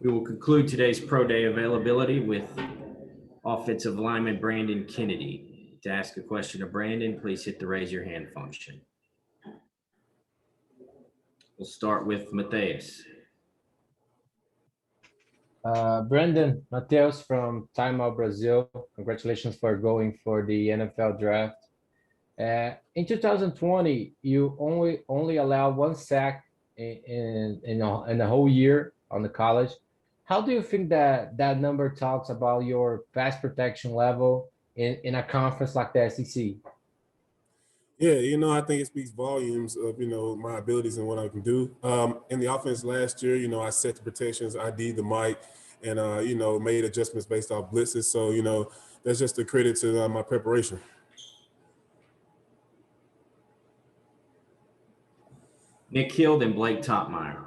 We will conclude today's pro day availability with offensive lineman Brandon Kennedy. To ask a question of Brandon, please hit the raise your hand function. We'll start with Matthias. Brandon Mateus from Time Out Brazil. Congratulations for going for the NFL draft. In 2020, you only allowed one sack in the whole year on the college. How do you think that number talks about your pass protection level in a conference like the SEC? Yeah, I think it speaks volumes of, my abilities and what I can do. In the offense last year, I set the protections, ID'd the mic, and, made adjustments based off blitzes. So, that's just a credit to my preparation. Nick Hill and Blake Topmeyer.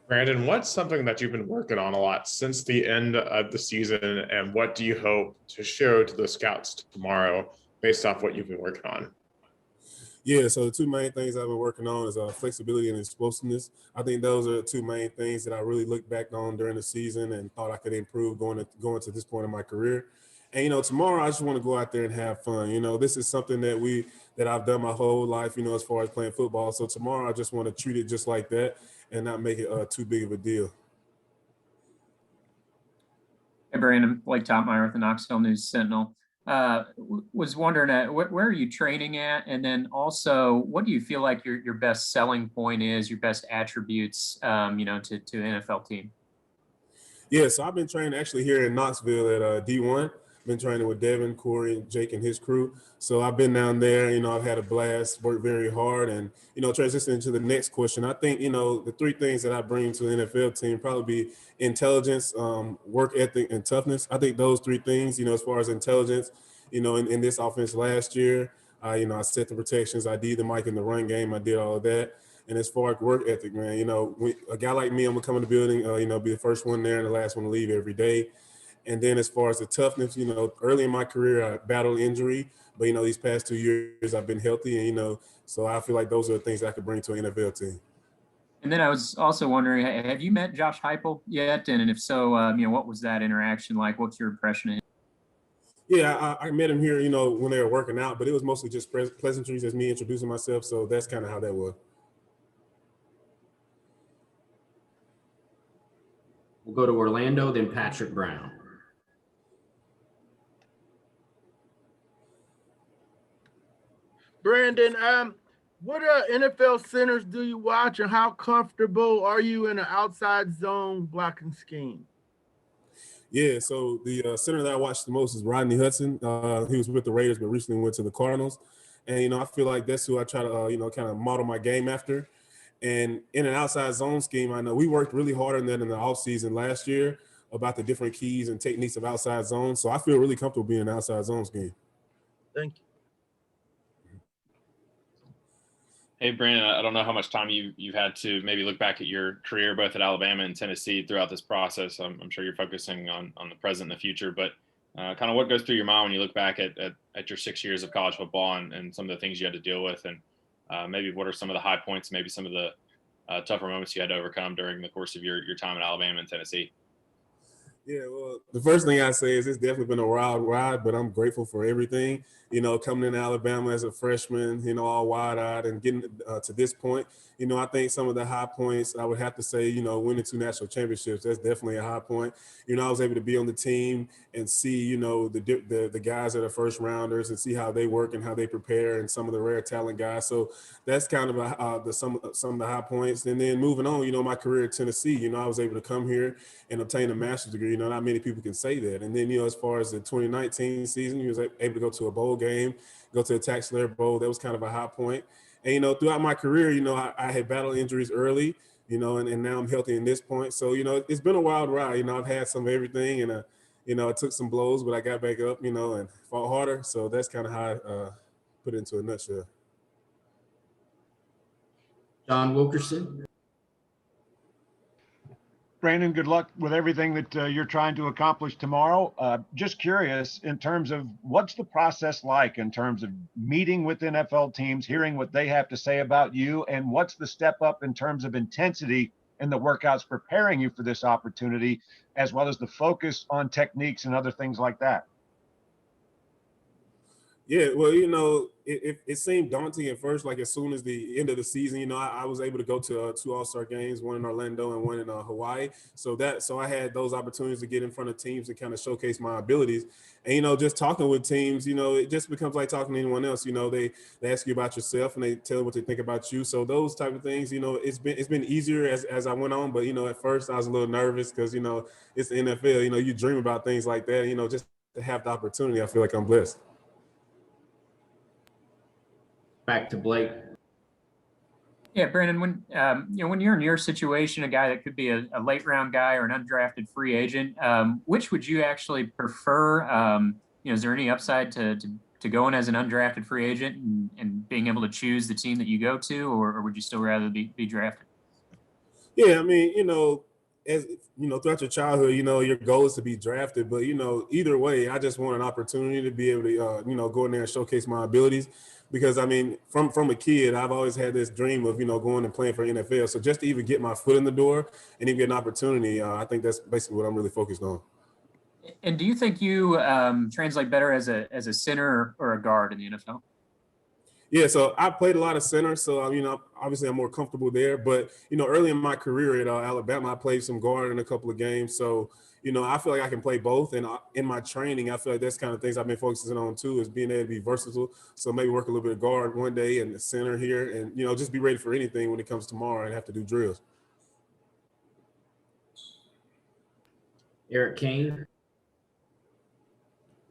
Brandon, what's something that you've been working on a lot since the end of the season, and what do you hope to show to the scouts tomorrow based off what you've been working on? Yeah, so the two main things I've been working on is flexibility and explosiveness. I think those are the two main things that I really looked back on during the season and thought I could improve going to this point in my career. And tomorrow I just want to go out there and have fun. This is something that I've done my whole life, as far as playing football. So tomorrow I just want to treat it just like that and not make it too big of a deal. Hey, Brandon, Blake Topmeyer with the Knoxville News Sentinel. Was wondering where are you training at, and then also what do you feel like your best selling point is, your best attributes, to an NFL team? Yeah, so I've been training actually here in Knoxville at D1. Been training with Devin, Corey, Jake, and his crew. So I've been down there. I've had a blast, worked very hard, and transitioning to the next question. I think the three things that I bring to the NFL team probably be intelligence, work ethic, and toughness. I think those three things. As far as intelligence, in this offense last year, I set the protections, I did the mic in the run game, I did all of that. And as far as work ethic, man, a guy like me, I'm gonna come in the building, be the first one there and the last one to leave every day. And then as far as the toughness, early in my career, I battled injury, but, these past 2 years I've been healthy. And, so I feel like those are the things I could bring to an NFL team. And then I was also wondering, have you met Josh Heupel yet? And if so, what was that interaction like? What's your impression of him? Yeah, I met him here, when they were working out, but it was mostly just pleasantries as me introducing myself. So that's kind of how that was. We'll go to Orlando, then Patrick Brown. Brandon, what NFL centers do you watch, and how comfortable are you in an outside zone blocking scheme? Yeah, so the center that I watched the most is Rodney Hudson. He was with the Raiders, but recently went to the Cardinals. And, I feel like that's who I try to, kind of model my game after. And in an outside zone scheme, I know we worked really hard on that in the offseason last year about the different keys and techniques of outside zone. So I feel really comfortable being an outside zone scheme. Thank you. Hey, Brandon, I don't know how much time you've had to maybe look back at your career, both at Alabama and Tennessee throughout this process. I'm sure you're focusing on the present and the future, but kind of what goes through your mind when you look back at your 6 years of college football and some of the things you had to deal with, and maybe what are some of the high points, maybe some of the tougher moments you had to overcome during the course of your time at Alabama and Tennessee? Yeah, well, the first thing I say is it's definitely been a wild ride, but I'm grateful for everything. Coming in Alabama as a freshman, all wide-eyed and getting to this point. I think some of the high points, I would have to say, winning 2 national championships, that's definitely a high point. I was able to be on the team and see, the guys that are first rounders and see how they work and how they prepare and some of the rare talent guys. So that's kind of some of the high points. And then moving on, my career at Tennessee, I was able to come here and obtain a master's degree. Not many people can say that. And then, as far as the 2019 season, he was able to go to a bowl game, go to a Tax Slayer Bowl. That was kind of a high point. And, throughout my career, I had battled injuries early, and now I'm healthy in this point. So, it's been a wild ride. I've had some of everything, and, I took some blows, but I got back up, and fought harder. So that's kind of how I put it into a nutshell. John Wilkerson. Brandon, good luck with everything that you're trying to accomplish tomorrow. Just curious, in terms of what's the process like in terms of meeting with NFL teams, hearing what they have to say about you, and what's the step up in terms of intensity in the workouts preparing you for this opportunity, as well as the focus on techniques and other things like that? Yeah, well, you know, it seemed daunting at first. Like as soon as the end of the season, you know, I was able to go to 2 All-Star games, one in Orlando and one in Hawaii. So I had those opportunities to get in front of teams and kind of showcase my abilities. And you know, just talking with teams, you know, it just becomes like talking to anyone else. You know, they ask you about yourself and they tell you what they think about you. So those type of things, you know, it's been easier as I went on. But you know, at first I was a little nervous because you know it's the NFL. You know, you dream about things like that. You know, just to have the opportunity, I feel like I'm blessed. Back to Blake. Yeah, Brandon, when you know, when you're in your situation, a guy that could be a late round guy or an undrafted free agent, which would you actually prefer? You know, is there any upside to going as an undrafted free agent and being able to choose the team that you go to, or would you still rather be drafted? Yeah, I mean, you know, as you know, throughout your childhood, you know, your goal is to be drafted. But you know, either way, I just want an opportunity to be able to, you know, go in there and showcase my abilities. Because I mean, from a kid, I've always had this dream of, you know, going and playing for NFL. So just to even get my foot in the door and even get an opportunity, I think that's basically what I'm really focused on. And do you think you translate better as a center or a guard in the NFL? Yeah, so I played a lot of center, so you know, obviously I'm more comfortable there. But you know, early in my career at Alabama, I played some guard in a couple of games. So you know, I feel like I can play both. And in my training, I feel like that's kind of things I've been focusing on too, is being able to be versatile. So maybe work a little bit of guard one day and the center here, and you know, just be ready for anything when it comes tomorrow and have to do drills. Eric Kane.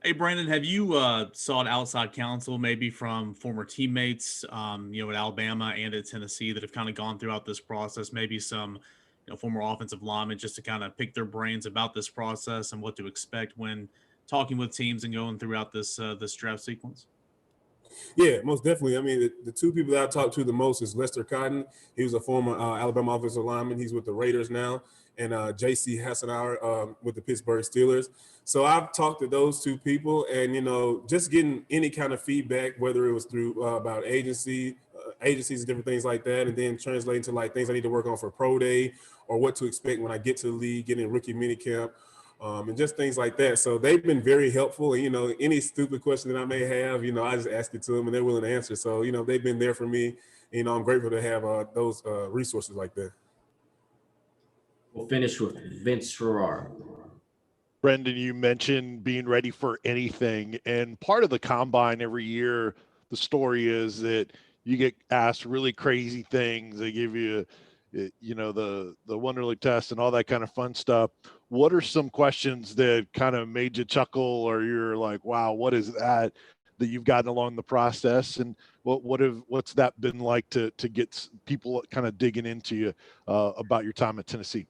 Hey, Brandon, have you sought outside counsel, maybe from former teammates, you know, at Alabama and at Tennessee that have kind of gone throughout this process? Maybe some, you know, former offensive linemen, just to kind of pick their brains about this process and what to expect when talking with teams and going throughout this draft sequence. Yeah, most definitely. I mean, the two people that I talked to the most is Lester Cotton. He was a former Alabama offensive lineman. He's with the Raiders now. And J.C. Hassenauer with the Pittsburgh Steelers. So I've talked to those two people, and you know, just getting any kind of feedback, whether it was through about agencies and different things like that, and then translating to like things I need to work on for pro day or what to expect when I get to the league, getting rookie minicamp. And just things like that. So they've been very helpful. And, you know, any stupid question that I may have, you know, I just ask it to them and they're willing to answer. So, you know, they've been there for me. You know, I'm grateful to have those resources like that. We'll finish with Vince Ferrara. Brendan, you mentioned being ready for anything. And part of the combine every year, the story is that you get asked really crazy things. They give you, you know, the Wonderlic test and all that kind of fun stuff. What are some questions that kind of made you chuckle, or you're like, wow, what is that you've gotten along the process? And what's that been like to get people kind of digging into you about your time at Tennessee?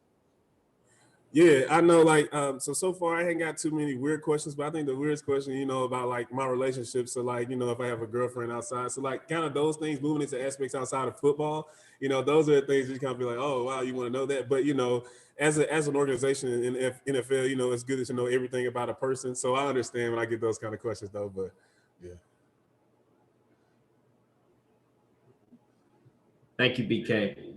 Yeah, I know. Like, so far I ain't got too many weird questions, but I think the weirdest question, you know, about like my relationships. So like, you know, if I have a girlfriend outside, so like kind of those things moving into aspects outside of football, you know, those are the things you kind of be like, oh wow, you want to know that. But you know, as an organization in NFL, you know, it's good to know everything about a person. So I understand when I get those kind of questions though. But yeah. Thank you, BK.